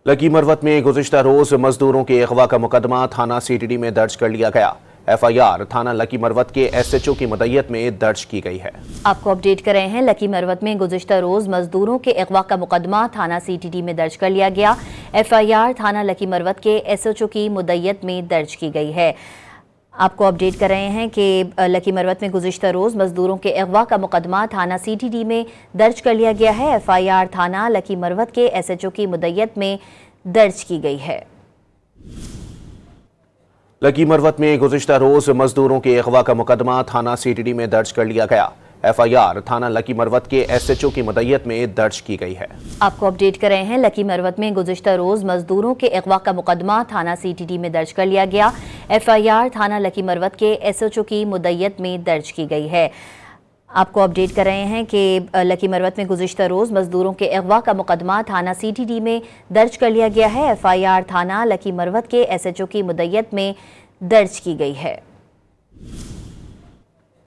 Lucky Marwat में गुज़िश्ता रोज मजदूरों के अगवा का मुकदमा थाना सीटीडी में दर्ज कर लिया गया। एफआईआर थाना लकी मरवत के एसएचओ की मदय्यत में दर्ज की गई है। आपको अपडेट कर रहे हैं। लकी मरवत में गुज़िश्ता रोज मजदूरों के अगवा का मुकदमा थाना सीटीडी में दर्ज कर लिया गया। एफआईआर थाना लकी मरवत के एसएचओ की मदय्यत में दर्ज की गई है। आपको अपडेट कर रहे हैं कि लकी मरवत में गुज़िश्ता रोज मजदूरों के अगवा का मुकदमा थाना सीटीडी में दर्ज कर लिया गया है। एफआईआर थाना लकी मरवत के एसएचओ की मदय्यत में दर्ज की गई है। लकी मरवत में गुज़िश्ता रोज मजदूरों के अगवा का मुकदमा थाना सीटीडी में दर्ज कर लिया गया। एफआईआर थाना लकी मरवत के एसएचओ की मदय्यत में दर्ज की गई है। आपको अपडेट कर रहे हैं। लकी मरवत में गुज़िश्ता रोज मजदूरों के अगवा का मुकदमा थाना सीटीडी में दर्ज कर लिया गया। एफआईआर थाना लकी मरवत के एसएचओ की मदय्यत में दर्ज की गई है। आपको अपडेट कर रहे हैं कि लकी मरवत में गुज़िश्ता रोज मजदूरों के अगवा का मुकदमा थाना सीटीडी में दर्ज कर लिया गया है। एफआईआर थाना लकी मरवत के एसएचओ की मदय्यत में दर्ज की गई है।